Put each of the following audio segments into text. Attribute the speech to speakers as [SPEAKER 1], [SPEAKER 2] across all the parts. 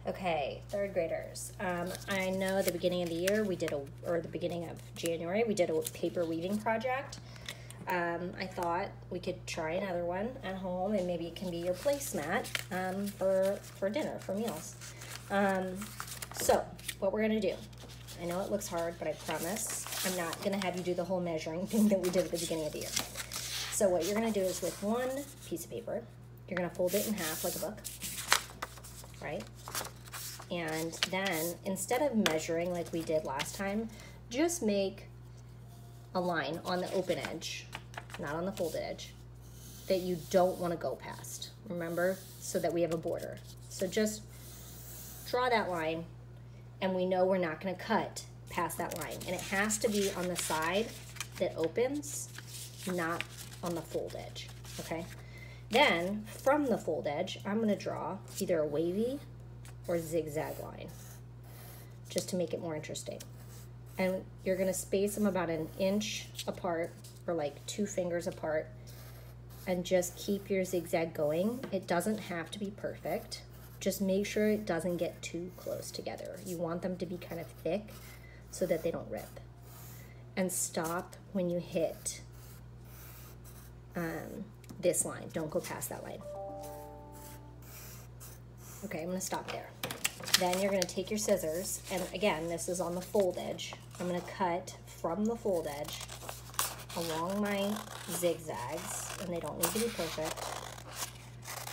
[SPEAKER 1] Okay, third graders. I know at the beginning of the year or the beginning of January, we did a paper weaving project. I thought we could try another one at home, and maybe it can be your placemat for dinner, for meals. So what we're gonna do, I know it looks hard, but I promise I'm not gonna have you do the whole measuring thing that we did at the beginning of the year. So what you're gonna do is with one piece of paper, you're gonna fold it in half like a book, right? And then instead of measuring like we did last time, just make a line on the open edge, not on the folded edge, that you don't want to go past. Remember, so that we have a border. So just draw that line, and we know we're not going to cut past that line. And it has to be on the side that opens, not on the fold edge, okay? Then from the fold edge, I'm going to draw either a wavy or zigzag line, just to make it more interesting. And you're gonna space them about an inch apart, or like 2 fingers apart, and just keep your zigzag going. It doesn't have to be perfect. Just make sure it doesn't get too close together. You want them to be kind of thick so that they don't rip. And stop when you hit this line. Don't go past that line. Okay, I'm gonna stop there. Then you're gonna take your scissors, and again, this is on the fold edge. I'm gonna cut from the fold edge along my zigzags, and they don't need to be perfect,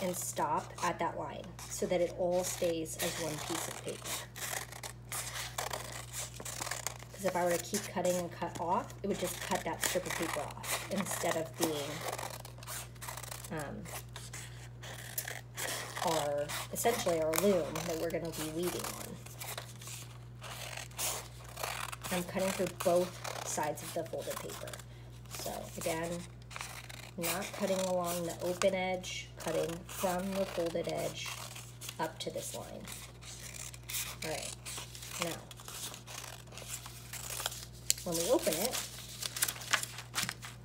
[SPEAKER 1] and stop at that line so that it all stays as one piece of paper. Because if I were to keep cutting and cut off, it would just cut that strip of paper off instead of being essentially our loom that we're going to be weaving on. I'm cutting through both sides of the folded paper. So again, not cutting along the open edge, cutting from the folded edge up to this line. All right, now, when we open it,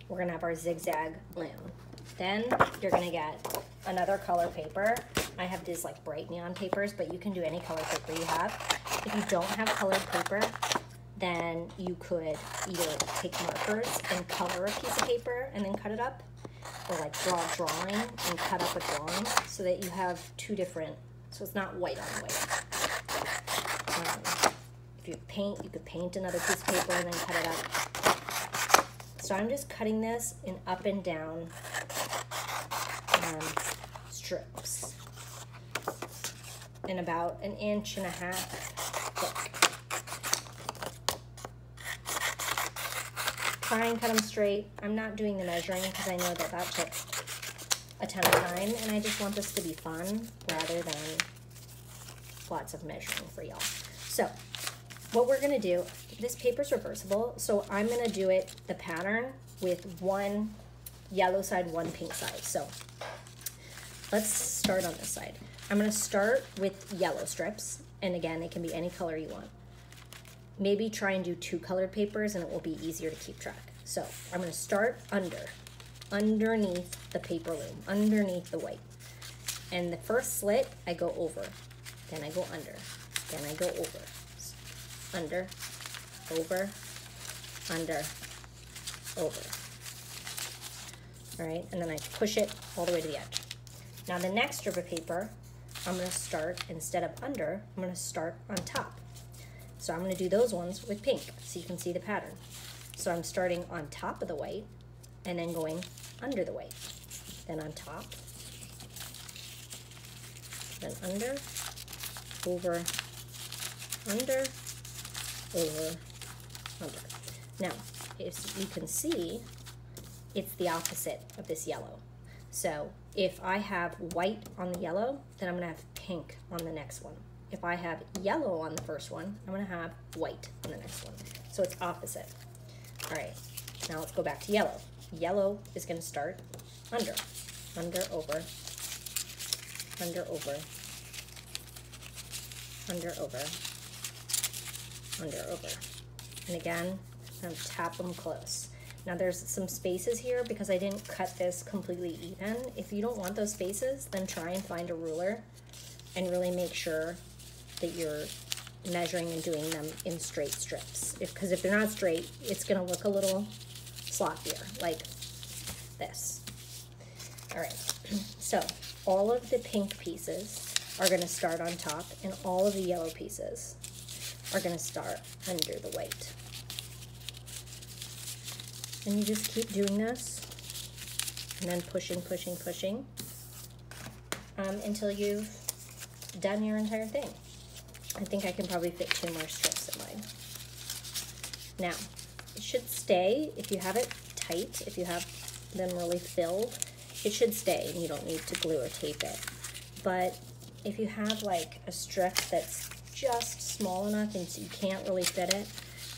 [SPEAKER 1] we're going to have our zigzag loom. Then you're going to get another color paper. I have these like bright neon papers, but you can do any color paper you have. If you don't have colored paper, then you could either take markers and color a piece of paper and then cut it up, or like draw a drawing and cut up a drawing so that you have 2 different, so it's not white on white. If you paint, you could paint another piece of paper and then cut it up. So I'm just cutting this in up and down strips in about 1.5 inches thick. Try and cut them straight. I'm not doing the measuring because I know that took a ton of time, and I just want this to be fun rather than lots of measuring for y'all. So what we're gonna do, this paper's reversible, so I'm gonna do it, the pattern, with one yellow side, one pink side. So let's start on this side. I'm gonna start with yellow strips, and again, it can be any color you want. Maybe try and do 2 colored papers and it will be easier to keep track. So I'm gonna start underneath the paper loom, underneath the white. And the first slit, I go over, then I go under, then I go over, under, over, under, over. All right, and then I push it all the way to the edge. Now the next strip of paper, I'm gonna start, instead of under, I'm gonna start on top. So I'm gonna do those ones with pink so you can see the pattern. So I'm starting on top of the white and then going under the white. Then on top, then under, over, under, over, under. Now, as you can see, it's the opposite of this yellow. So if I have white on the yellow, then I'm gonna have pink on the next one. If I have yellow on the first one, I'm gonna have white on the next one. So it's opposite. All right, now let's go back to yellow. Yellow is gonna start under, under, over, under, over, under, over, under, over. And again, I'm gonna tap them close. Now there's some spaces here because I didn't cut this completely even. If you don't want those spaces, then try and find a ruler and really make sure that you're measuring and doing them in straight strips. Because if they're not straight, it's gonna look a little sloppier, like this. All right, so all of the pink pieces are gonna start on top, and all of the yellow pieces are gonna start under the white. And you just keep doing this, and then pushing, pushing, pushing, until you've done your entire thing. I think I can probably fit 2 more strips in mine. Now, it should stay, if you have it tight, if you have them really filled, it should stay and you don't need to glue or tape it. But if you have like a strip that's just small enough and you can't really fit it,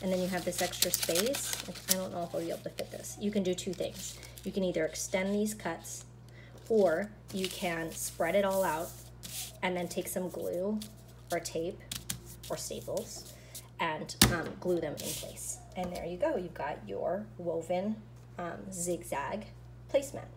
[SPEAKER 1] and then you have this extra space, I don't know if I'll be able to fit this. You can do 2 things. You can either extend these cuts, or you can spread it all out and then take some glue or tape or staples and glue them in place. And there you go. You've got your woven zigzag placemat.